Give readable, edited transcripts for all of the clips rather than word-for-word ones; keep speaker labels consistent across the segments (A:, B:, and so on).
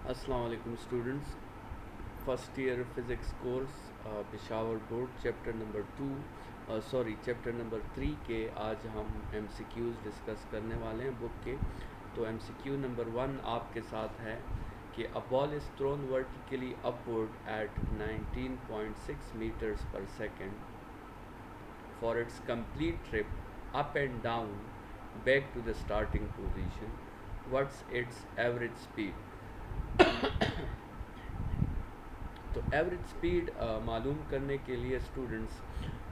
A: अस्सलाम वालेकुम students. First year physics course Peshawar board chapter number 3 के आज हम एमसीक्यूज़ डिस्कस करने वाले हैं बुक के। तो एमसीक्यू नंबर 1 आपके साथ है कि a ball is thrown vertically upward at 19.6 metres per second for its complete trip up and down back to the starting position. What's its average speed? तो एवरेज स्पीड मालूम करने के लिए स्टूडेंट्स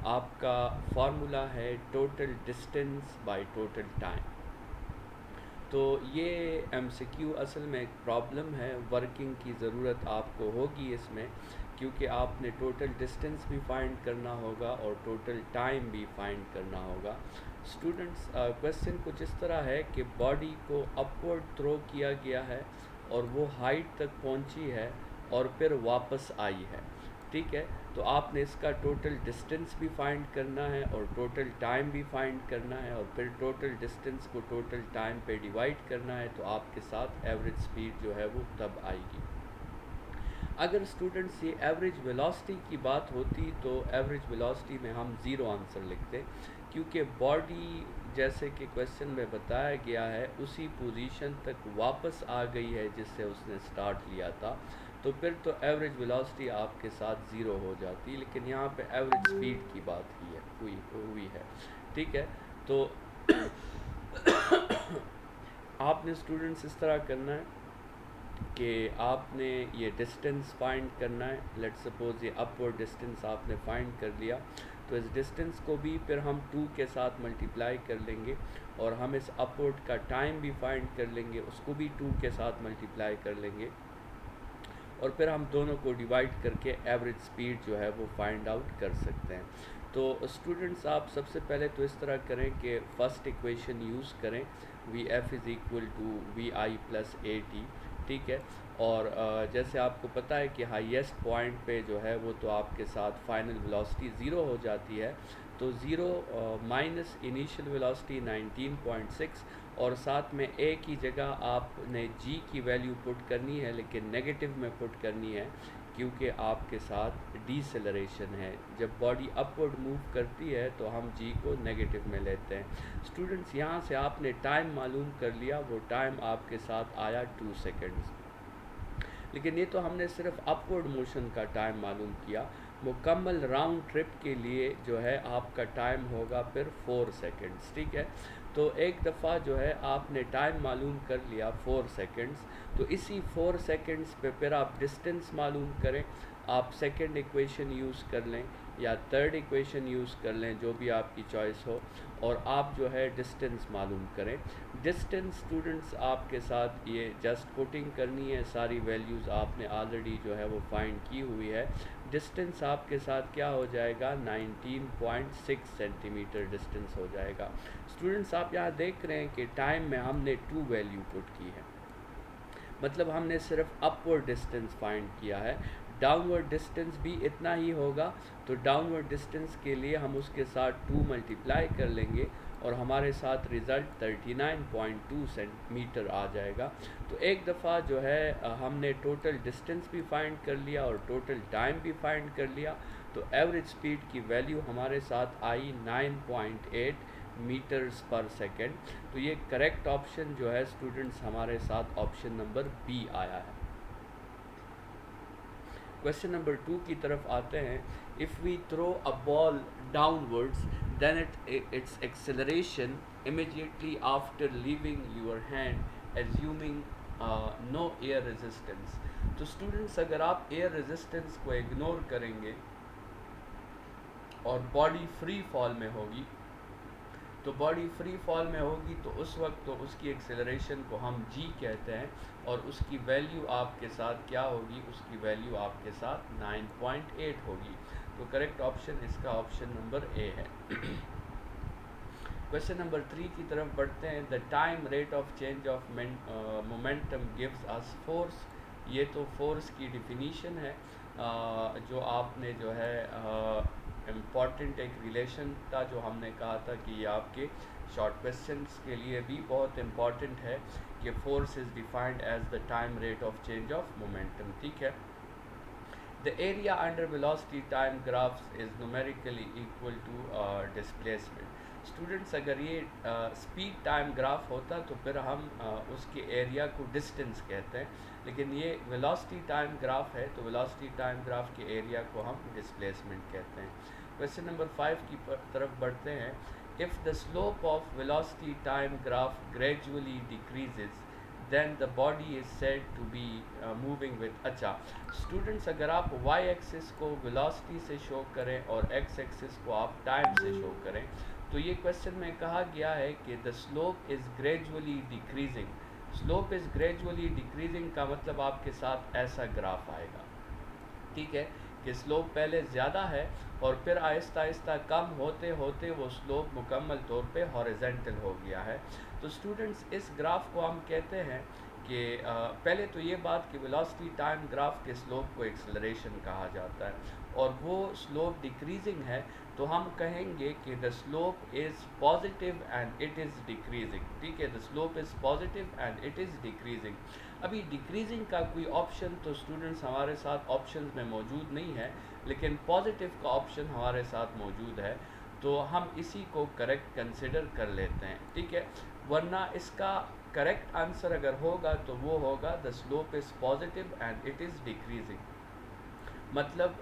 A: आपका फार्मूला है total distance by total time. तो ये MCQ असल में एक प्रॉब्लम है, वर्किंग की ज़रूरत आपको होगी इसमें, क्योंकि आपने टोटल डिस्टेंस भी फाइंड करना होगा और टोटल टाइम भी फाइंड करना होगा। स्टूडेंट्स क्वेश्चन कुछ इस तरह है कि बॉडी को अपवर्ड थ्रो किया गया है और वो हाइट तक पहुंची है और फिर वापस आई है। ठीक है, तो आपने इसका टोटल डिस्टेंस भी फाइंड करना है और टोटल टाइम भी फाइंड करना है और फिर टोटल डिस्टेंस को टोटल टाइम पे डिवाइड करना है, तो आपके साथ एवरेज स्पीड जो है वो तब आएगी। अगर स्टूडेंट्स ये एवरेज वेलोसिटी की बात होती तो एवरेज वेलोसिटी में हम ज़ीरो आंसर लिखते, क्योंकि बॉडी जैसे कि क्वेश्चन में बताया गया है उसी पोजीशन तक वापस आ गई है जिससे उसने स्टार्ट लिया था, तो फिर तो एवरेज वेलोसिटी आपके साथ ज़ीरो हो जाती। लेकिन यहाँ पे एवरेज स्पीड की बात हुई है। ठीक है, तो आपने स्टूडेंट्स इस तरह करना है कि आपने ये डिस्टेंस फाइंड करना है। लेट्स सपोज ये अपवर्ड डिस्टेंस आपने फाइंड कर लिया, तो इस डिस्टेंस को भी फिर हम 2 के साथ मल्टीप्लाई कर लेंगे और हम इस अपवर्ड का टाइम भी फाइंड कर लेंगे, उसको भी 2 के साथ मल्टीप्लाई कर लेंगे और फिर हम दोनों को डिवाइड करके एवरेज स्पीड जो है वो फाइंड आउट कर सकते हैं। तो स्टूडेंट्स आप सबसे पहले तो इस तरह करें कि फर्स्ट इक्वेशन यूज़ करें, V F is equal to V I plus A T. ठीक है, और जैसे आपको पता है कि हाईएस्ट पॉइंट पे जो है वो तो आपके साथ फाइनल वेलोसिटी ज़ीरो हो जाती है, तो ज़ीरो माइनस इनिशियल वेलोसिटी 19.6 और साथ में ए की जगह आपने जी की वैल्यू पुट करनी है, लेकिन नेगेटिव में पुट करनी है क्योंकि आपके साथ डीसेलरेशन है। जब बॉडी अपवर्ड मूव करती है तो हम जी को नेगेटिव में लेते हैं। स्टूडेंट्स यहाँ से आपने टाइम मालूम कर लिया, वो टाइम आपके साथ आया 2 सेकेंड्स। लेकिन ये तो हमने सिर्फ अपवर्ड मोशन का टाइम मालूम किया, मुकम्मल राउंड ट्रिप के लिए जो है आपका टाइम होगा फिर 4 सेकेंड्स। ठीक है, तो एक दफ़ा जो है आपने टाइम मालूम कर लिया 4 सेकेंड्स, तो इसी 4 सेकेंड्स पे फिर आप डिस्टेंस मालूम करें। आप सेकंड इक्वेशन यूज़ कर लें या थर्ड इक्वेशन यूज़ कर लें, जो भी आपकी चॉइस हो, और आप जो है डिस्टेंस मालूम करें। डिस्टेंस स्टूडेंट्स आपके साथ ये जस्ट पुटिंग करनी है, सारी वैल्यूज़ आपने ऑलरेडी जो है वो फाइंड की हुई है। डिस्टेंस आपके साथ क्या हो जाएगा, 19.6 सेंटीमीटर डिस्टेंस हो जाएगा। स्टूडेंट्स आप यहाँ देख रहे हैं कि टाइम में हमने 2 वैल्यू पुट की है, मतलब हमने सिर्फ अपवर्ड डिस्टेंस फाइंड किया है। डाउनवर्ड डिस्टेंस भी इतना ही होगा, तो डाउनवर्ड डिस्टेंस के लिए हम उसके साथ 2 मल्टीप्लाई कर लेंगे और हमारे साथ रिज़ल्ट 39.2 सेंटीमीटर आ जाएगा। तो एक दफ़ा जो है हमने टोटल डिस्टेंस भी फाइंड कर लिया और टोटल टाइम भी फाइंड कर लिया, तो एवरेज स्पीड की वैल्यू हमारे साथ आई 9.8 मीटर्स पर सेकेंड। तो ये करेक्ट ऑप्शन जो है स्टूडेंट्स हमारे साथ ऑप्शन नंबर बी आया है। क्वेश्चन नंबर 2 की तरफ आते हैं। If we throw a ball downwards then its acceleration immediately after leaving your hand assuming no air resistance. तो स्टूडेंट्स अगर आप एयर रेजिस्टेंस को इग्नोर करेंगे और बॉडी फ्री फॉल में होगी, तो बॉडी फ्री फॉल में होगी तो उस वक्त तो उसकी एक्सेलरेशन को हम जी कहते हैं और उसकी वैल्यू आपके साथ क्या होगी, उसकी वैल्यू आपके साथ 9.8 होगी। तो करेक्ट ऑप्शन इसका ऑप्शन नंबर ए है। क्वेश्चन नंबर 3 की तरफ बढ़ते हैं। The time rate of change of momentum gives us force. ये तो फोर्स की डिफिनीशन है, जो आपने जो है इम्पॉर्टेंट एक रिलेशन था जो हमने कहा था कि ये आपके शॉर्ट क्वेश्चंस के लिए भी बहुत इम्पॉर्टेंट है कि force is defined as the time rate of change of momentum, ठीक है। The area under velocity time graphs is numerically equal to displacement. Students अगर ये स्पीड टाइम ग्राफ होता तो फिर हम उसके एरिया को डिस्टेंस कहते हैं, लेकिन ये वेलोसिटी टाइम ग्राफ है तो वेलोसिटी टाइम ग्राफ के एरिया को हम डिस्प्लेसमेंट कहते हैं। क्वेश्चन नंबर 5 की तरफ बढ़ते हैं। If the slope of velocity time graph gradually decreases then the body is said to be moving with. अच्छा स्टूडेंट्स, अगर आप वाई एक्सिस को वेलोसिटी से शो करें और एक्स एक्सिस को आप टाइम से शो करें तो ये क्वेश्चन में कहा गया है कि the slope is gradually decreasing. Slope is gradually decreasing का मतलब आपके साथ ऐसा ग्राफ आएगा, ठीक है, कि स्लोप पहले ज़्यादा है और फिर आहिस्ता आहिस्ता कम होते होते वो स्लोप मुकम्मल तौर पे हॉरिजेंटल हो गया है। तो स्टूडेंट्स इस ग्राफ को हम कहते हैं कि पहले तो ये बात कि वेलोसिटी टाइम ग्राफ के स्लोप को एक्सेलरेशन कहा जाता है और वो स्लोप डिक्रीजिंग है तो हम कहेंगे कि the slope is positive and it is decreasing, ठीक है। The slope is positive and it is decreasing. अभी डिक्रीजिंग का कोई ऑप्शन तो स्टूडेंट्स हमारे साथ ऑप्शन में मौजूद नहीं है, लेकिन पॉजिटिव का ऑप्शन हमारे साथ मौजूद है तो हम इसी को करेक्ट कंसिडर कर लेते हैं, ठीक है। वरना इसका करेक्ट आंसर अगर होगा तो वो होगा the slope is positive and it is decreasing, मतलब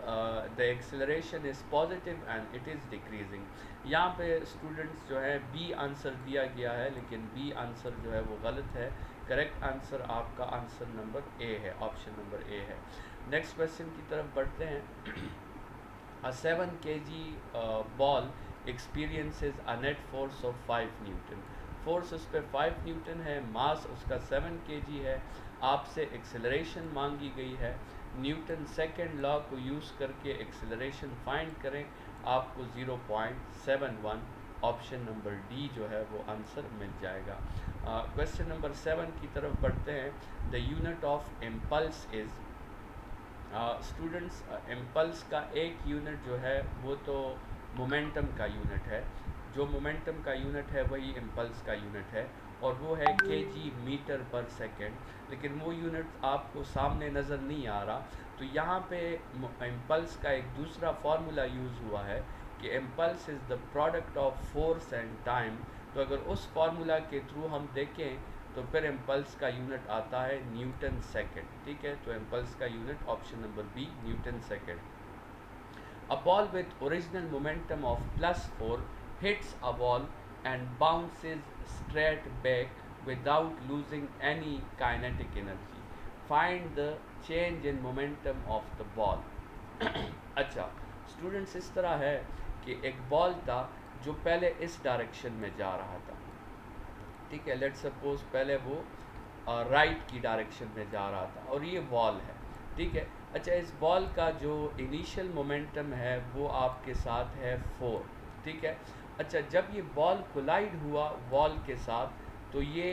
A: the acceleration is positive and it is decreasing. यहाँ पे स्टूडेंट्स जो है बी आंसर दिया गया है, लेकिन बी आंसर जो है वो गलत है। करेक्ट आंसर आपका आंसर नंबर ए है, ऑप्शन नंबर ए है। नेक्स्ट क्वेश्चन की तरफ बढ़ते हैं। A 7 kg ball experiences a net force of 5 Newton. Force उस पर 5 न्यूटन है, मास उसका 7 kg है, आपसे एक्सेलरेशन मांगी गई है। न्यूटन सेकंड लॉ को यूज़ करके एक्सेलरेशन फाइंड करें, आपको 0.71 ऑप्शन नंबर डी जो है वो आंसर मिल जाएगा। क्वेश्चन नंबर 7 की तरफ बढ़ते हैं। The unit of impulse is. Students impulse का एक यूनिट जो है वो तो मोमेंटम का यूनिट है, जो मोमेंटम का यूनिट है वही इम्पल्स का यूनिट है और वो है केजी मीटर पर सेकंड, लेकिन वो यूनिट आपको सामने नज़र नहीं आ रहा। तो यहाँ पे इम्पल्स का एक दूसरा फार्मूला यूज़ हुआ है कि impulse is the product of force and time. तो अगर उस फार्मूला के थ्रू हम देखें तो फिर इम्पल्स का यूनिट आता है न्यूटन सेकंड, ठीक है। तो इम्पल्स का unit option number B newton second. A ball with original momentum of +4 hits a ball and bounces straight back without losing any kinetic energy. Find the change in momentum of the ball. अच्छा students, इस तरह है कि एक ball था जो पहले इस डायरेक्शन में जा रहा था, ठीक है। लेट्स सपोज पहले वो राइट की डायरेक्शन में जा रहा था और ये बॉल है, ठीक है। अच्छा इस बॉल का जो इनिशियल मोमेंटम है वो आपके साथ है 4, ठीक है। अच्छा जब ये बॉल कोलाइड हुआ वॉल के साथ तो ये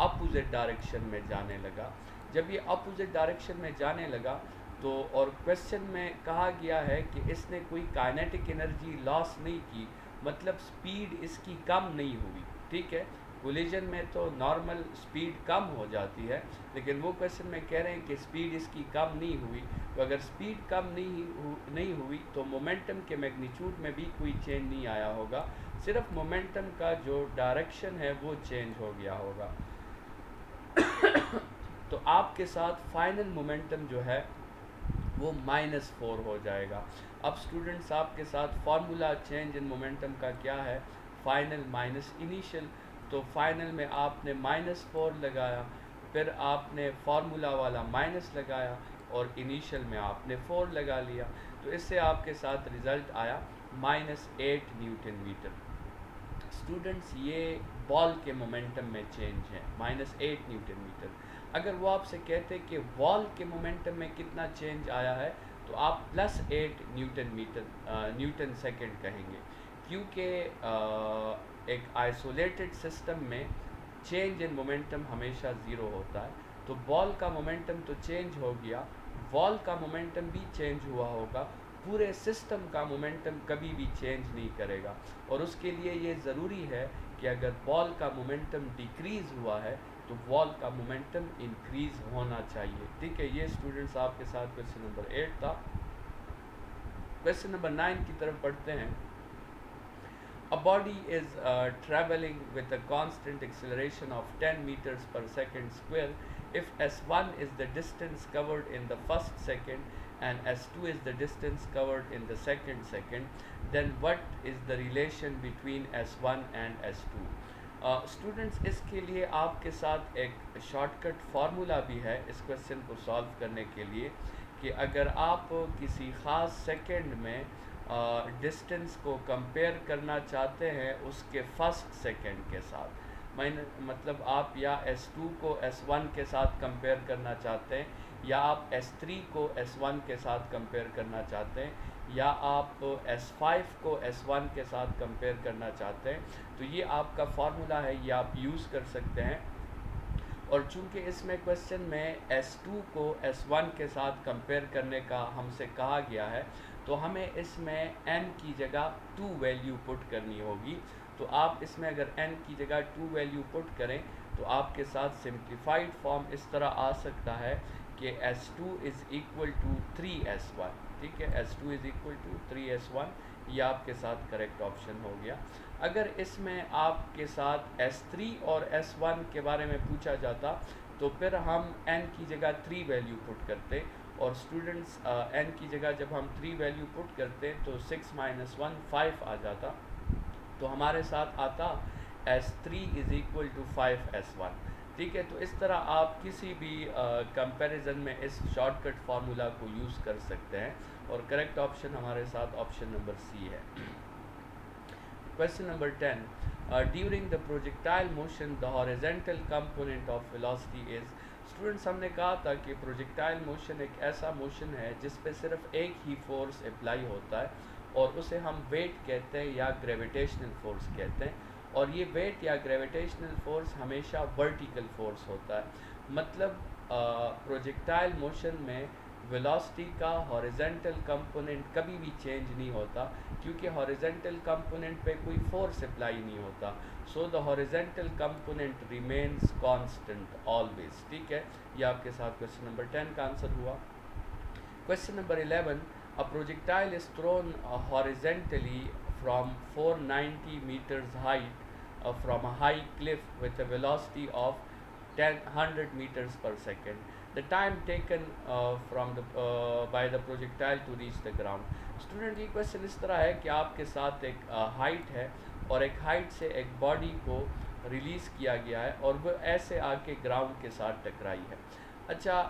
A: अपोजिट डायरेक्शन में जाने लगा। जब ये अपोजिट डायरेक्शन में जाने लगा तो और क्वेश्चन में कहा गया है कि इसने कोई काइनेटिक एनर्जी लॉस नहीं की, मतलब स्पीड इसकी कम नहीं हुई, ठीक है। कोलिजन में तो नॉर्मल स्पीड कम हो जाती है, लेकिन वो क्वेश्चन में कह रहे हैं कि स्पीड इसकी कम नहीं हुई। तो अगर स्पीड कम नहीं हुई तो मोमेंटम के मैग्नीट्यूड में भी कोई चेंज नहीं आया होगा, सिर्फ मोमेंटम का जो डायरेक्शन है वो चेंज हो गया होगा। तो आपके साथ फाइनल मोमेंटम जो है वो -4 हो जाएगा। अब स्टूडेंट्स आपके साथ फार्मूला चेंज इन मोमेंटम का क्या है, फाइनल माइनस इनिशियल। तो फाइनल में आपने -4 लगाया, फिर आपने फार्मूला वाला माइनस लगाया और इनिशियल में आपने 4 लगा लिया, तो इससे आपके साथ रिज़ल्ट आया -8 न्यूटन मीटर। स्टूडेंट्स ये बॉल के मोमेंटम में चेंज है -8 न्यूटन मीटर। अगर वो आपसे कहते कि वॉल के मोमेंटम में कितना चेंज आया है तो आप +8 न्यूटन सेकंड कहेंगे, क्योंकि एक आइसोलेटेड सिस्टम में चेंज इन मोमेंटम हमेशा ज़ीरो होता है। तो बॉल का मोमेंटम तो चेंज हो गया, वॉल का मोमेंटम भी चेंज हुआ होगा, पूरे सिस्टम का मोमेंटम कभी भी चेंज नहीं करेगा। और उसके लिए ये ज़रूरी है कि अगर बॉल का मोमेंटम डिक्रीज़ हुआ है तो वॉल का मोमेंटम इंक्रीज होना चाहिए। ठीक है, ये स्टूडेंट्स आपके साथ क्वेश्चन नंबर 8 था। क्वेश्चन नंबर 9 की तरफ पढ़ते हैं। A body is traveling with a constant acceleration of 10 meters per second square. If s1 is the distance covered in the first second and s2 is the distance covered in the second second, then what is the relation between s1 and s2? Students इसके लिए आपके साथ एक shortcut formula भी है इस question को solve करने के लिए, कि अगर आप किसी ख़ास सेकंड में डिस्टेंस को कंपेयर करना चाहते हैं उसके फर्स्ट सेकंड के साथ, मतलब आप या S2 को S1 के साथ कंपेयर करना चाहते हैं, या आप S3 को S1 के साथ कंपेयर करना चाहते हैं, या आप S5 को S1 के साथ कंपेयर करना चाहते हैं, तो ये आपका फार्मूला है, ये आप यूज़ कर सकते हैं। और चूंकि इसमें क्वेश्चन में S2 को S1 के साथ कंपेयर करने का हमसे कहा गया है, तो हमें इसमें n की जगह 2 वैल्यू पुट करनी होगी। तो आप इसमें अगर n की जगह 2 वैल्यू पुट करें तो आपके साथ सिंप्लीफाइड फॉर्म इस तरह आ सकता है कि S2 is equal to 3S1। ठीक है, S2 is equal to 3S1, ये आपके साथ करेक्ट ऑप्शन हो गया। अगर इसमें आपके साथ S3 और S1 के बारे में पूछा जाता तो फिर हम n की जगह 3 वैल्यू पुट करते, और स्टूडेंट्स n की जगह जब हम 3 वैल्यू पुट करते तो 6 - 1 5 आ जाता, तो हमारे साथ आता S3 is equal to 5S1। ठीक है, तो इस तरह आप किसी भी कंपैरिजन में इस शॉर्टकट फार्मूला को यूज़ कर सकते हैं, और करेक्ट ऑप्शन हमारे साथ ऑप्शन नंबर सी है। Question number 10, during the projectile motion the horizontal component of velocity is. Students, हमने कहा था कि प्रोजेक्टाइल मोशन एक ऐसा मोशन है जिस पे सिर्फ एक ही फोर्स अप्लाई होता है, और उसे हम वेट कहते हैं या ग्रेविटेशनल फोर्स कहते हैं, और ये वेट या ग्रेविटेशनल फोर्स हमेशा वर्टिकल फोर्स होता है। मतलब प्रोजेक्टाइल मोशन में वेलोसिटी का हॉरिजॉन्टल कंपोनेंट कभी भी चेंज नहीं होता, क्योंकि हॉरिजॉन्टल कंपोनेंट पे कोई फोर्स अप्लाई नहीं होता। So the horizontal component remains constant always. ठीक है, ये आपके साथ क्वेश्चन नंबर 10 का आंसर हुआ। Question number 11, a projectile is throne horizontally from 490 meters height from a high cliff with a velocity of 100 meters per second. The time taken by the projectile to reach the ground. Student, ये question इस तरह है कि आपके साथ एक height है, और एक हाइट से एक बॉडी को रिलीज़ किया गया है, और वो ऐसे आके ग्राउंड के साथ टकराई है। अच्छा,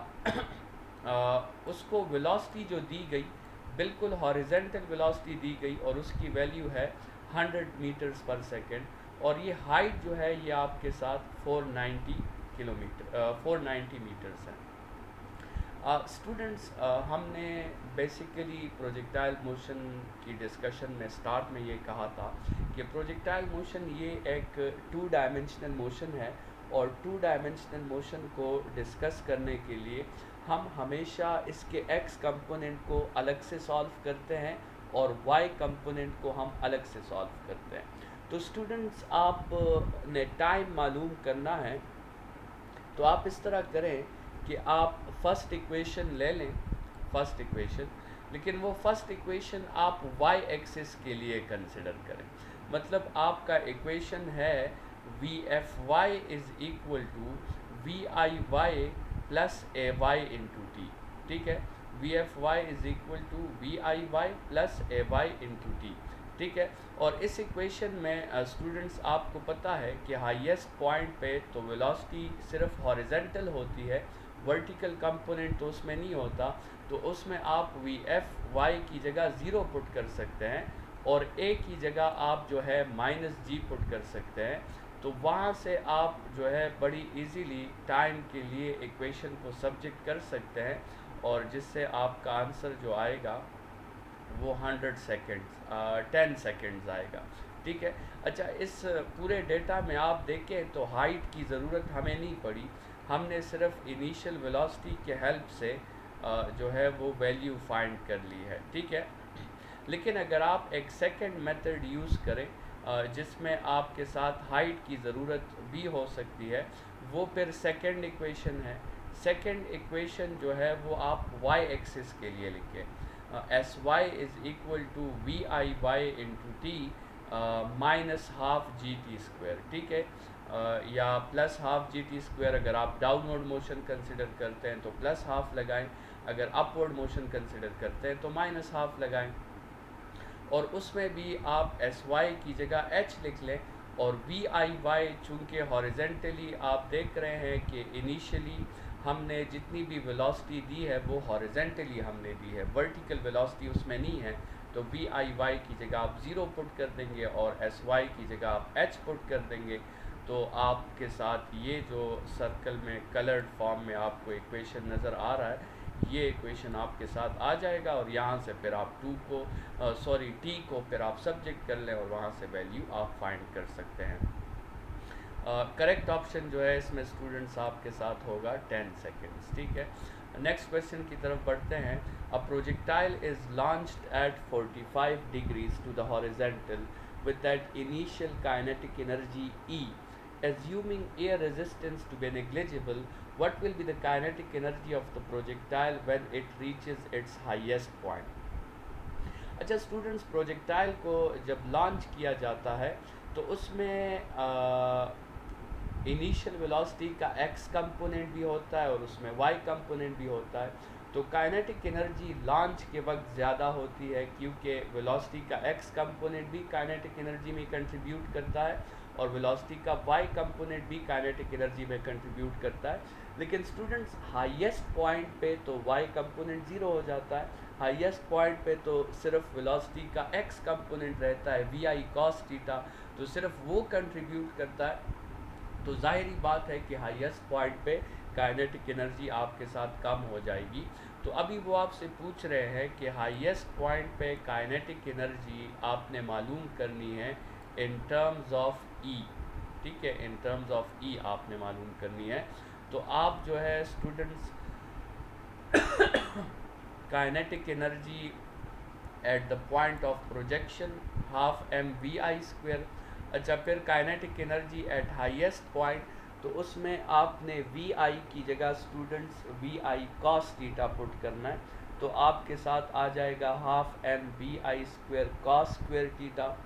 A: उसको वेलोसिटी जो दी गई बिल्कुल हॉरिजॉन्टल वेलोसिटी दी गई, और उसकी वैल्यू है 100 मीटर्स पर सेकेंड, और ये हाइट जो है ये आपके साथ 490 मीटर्स है। स्टूडेंट्स, हमने बेसिकली प्रोजेक्टाइल मोशन की डिस्कशन में स्टार्ट में ये कहा था कि प्रोजेक्टाइल मोशन ये एक 2 डायमेंशनल मोशन है, और 2 डायमेंशनल मोशन को डिस्कस करने के लिए हम हमेशा इसके x कंपोनेंट को अलग से सॉल्व करते हैं और y कंपोनेंट को हम अलग से सॉल्व करते हैं। तो स्टूडेंट्स, आप ने टाइम मालूम करना है, तो आप इस तरह करें कि आप फर्स्ट इक्वेशन ले लें, फर्स्ट इक्वेशन, लेकिन वो फर्स्ट इक्वेशन आप y एक्सिस के लिए कंसिडर करें। मतलब आपका इक्वेशन है VFY is equal to VIY plus AY into T. ठीक है, VFY is equal to VIY plus AY into T. ठीक है, और इस इक्वेशन में स्टूडेंट्स आपको पता है कि हाईएस्ट पॉइंट पे तो वेलोसिटी सिर्फ हॉरिजॉन्टल होती है, वर्टिकल कंपोनेंट तो उसमें नहीं होता, तो उसमें आप VFY की जगह 0 पुट कर सकते हैं, और A की जगह आप जो है -g पुट कर सकते हैं। तो वहाँ से आप जो है बड़ी इजीली टाइम के लिए इक्वेशन को सब्जेक्ट कर सकते हैं, और जिससे आपका आंसर जो आएगा वो 10 सेकेंड्स आएगा। ठीक है, अच्छा, इस पूरे डेटा में आप देखें तो हाइट की ज़रूरत हमें नहीं पड़ी, हमने सिर्फ इनिशियल वेलोसिटी के हेल्प से जो है वो वैल्यू फाइंड कर ली है। ठीक है, लेकिन अगर आप एक सेकंड मेथड यूज़ करें जिसमें आपके साथ हाइट की ज़रूरत भी हो सकती है, वो फिर सेकंड इक्वेशन है। सेकंड इक्वेशन जो है वो आप y एक्सिस के लिए लिखें, S Y is equal to V I Y into T minus half G T square, ठीक है, या plus half G T square. अगर आप डाउनवर्ड मोशन कंसिडर करते हैं तो प्लस हाफ लगाएं, अगर अपवर्ड मोशन कंसिडर करते हैं तो माइनस हाफ लगाएं। और उसमें भी आप एस वाई की जगह एच लिख लें, और वी आई वाई चूँकि हॉरिजेंटली आप देख रहे हैं कि इनिशियली हमने जितनी भी वेलोसिटी दी है वो हॉरिजेंटली हमने दी है, वर्टिकल वेलोसिटी उसमें नहीं है, तो वी आई वाई की जगह आप ज़ीरो पुट कर देंगे और एस वाई की जगह आप एच पुट कर देंगे। तो आपके साथ ये जो सर्कल में कलर्ड फॉर्म में आपको इक्वेशन नज़र आ रहा है, ये इक्वेशन आपके साथ आ जाएगा, और यहाँ से फिर आप टी को फिर आप सब्जेक्ट कर लें और वहाँ से वैल्यू आप फाइंड कर सकते हैं। करेक्ट ऑप्शन जो है इसमें स्टूडेंट्स आपके साथ होगा 10 सेकेंड्स, ठीक है। नेक्स्ट क्वेश्चन की तरफ बढ़ते हैं। A projectile is launched at 45 degrees to the horizontal with that initial kinetic energy E. Assuming air resistance to be negligible, what will be the kinetic energy of the projectile when it reaches its highest point? अच्छा students, projectile को जब launch किया जाता है तो उसमें initial velocity का x component भी होता है और उसमें वाई कंपोनेंट भी होता है। तो काइनेटिक एनर्जी लॉन्च के वक्त ज़्यादा होती है क्योंकि वेलोसिटी का एक्स कंपोनेंट भी काइनेटिक एनर्जी में कंट्रीब्यूट करता है और वेलोसिटी का वाई कंपोनेंट भी काइनेटिक एनर्जी में कंट्रीब्यूट करता है। लेकिन स्टूडेंट्स हाईएस्ट पॉइंट पे तो वाई कंपोनेंट ज़ीरो हो जाता है, हाईएस्ट पॉइंट पे तो सिर्फ वेलोसिटी का एक्स कंपोनेंट रहता है वी आई कॉस थीटा, तो सिर्फ वो कंट्रीब्यूट करता है। तो ज़ाहिरी बात है कि हाईएस्ट पॉइंट पे काइनेटिक एनर्जी आपके साथ कम हो जाएगी। तो अभी वो आपसे पूछ रहे हैं कि हाईएस्ट पॉइंट पे काइनेटिक एनर्जी आपने मालूम करनी है इन टर्म्स ऑफ ई, ठीक है, इन टर्म्स ऑफ ई आपने मालूम करनी है। तो आप जो है students kinetic energy at the point of projection half M V I square. अच्छा, फिर kinetic energy at highest point, तो उसमें आपने वी आई की जगह students V I cos theta put करना है, तो आपके साथ आ जाएगा half M V I square cos square theta.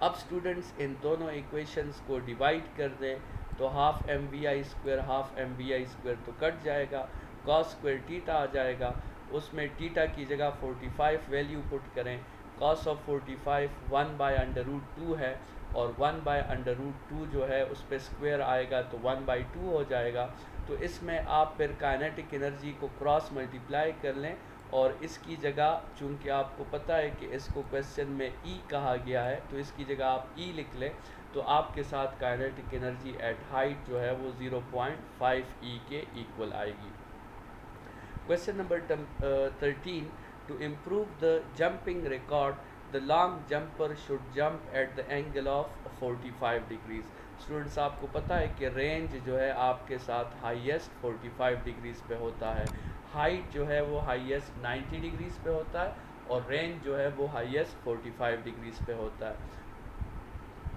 A: अब स्टूडेंट्स इन दोनों इक्वेशंस को डिवाइड कर दें तो half M V I square तो कट जाएगा, कॉस स्क्वायर थीटा आ जाएगा, उसमें थीटा की जगह 45 वैल्यू पुट करें, कॉस ऑफ 45 1/√2 है और 1/√2 जो है उस पर स्क्वायर आएगा तो 1/2 हो जाएगा। तो इसमें आप फिर काइनेटिक एनर्जी को क्रॉस मल्टीप्लाई कर लें और इसकी जगह, चूँकि आपको पता है कि इसको क्वेश्चन में ई कहा गया है, तो इसकी जगह आप ई लिख लें, तो आपके साथ काइनेटिक एनर्जी एट हाइट जो है वो 0.5 ई के इक्वल आएगी। Question number 13, to improve the jumping record, the long jumper should jump at the angle of 45 degrees। Students, आपको पता है कि रेंज जो है आपके साथ हाईएस्ट 45 डिग्रीज पे होता है, हाइट जो है वो हाईएस्ट 90 डिग्रीज पे होता है और रेंज जो है वो हाईएस्ट 45 डिग्रीज पे होता है।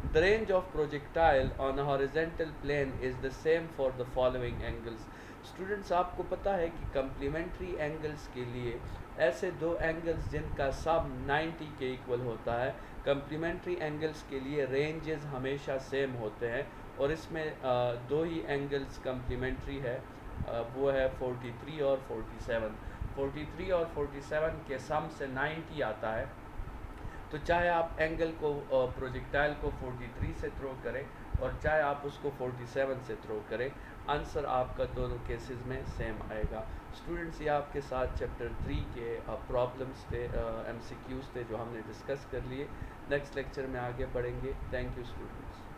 A: The range of projectile on a horizontal plane is the same for the following angles। Students, आपको पता है कि कम्प्लीमेंट्री एंगल्स के लिए ऐसे दो एंगल्स जिनका सम 90 के इक्वल होता है, कम्प्लीमेंट्री एंगल्स के लिए रेंजेस हमेशा सेम होते हैं और इसमें दो ही एंगल्स कम्प्लीमेंट्री है, वो है 43 और 47। 43 और 47 के सम से 90 आता है, तो चाहे आप एंगल को प्रोजेक्टाइल को 43 से थ्रो करें और चाहे आप उसको 47 से थ्रो करें, आंसर आपका दोनों केसेस में सेम आएगा। स्टूडेंट्स, ये आपके साथ चैप्टर 3 के प्रॉब्लम्स थे, MCQs थे जो हमने डिस्कस कर लिए। नेक्स्ट लेक्चर में आगे बढ़ेंगे। Thank you students.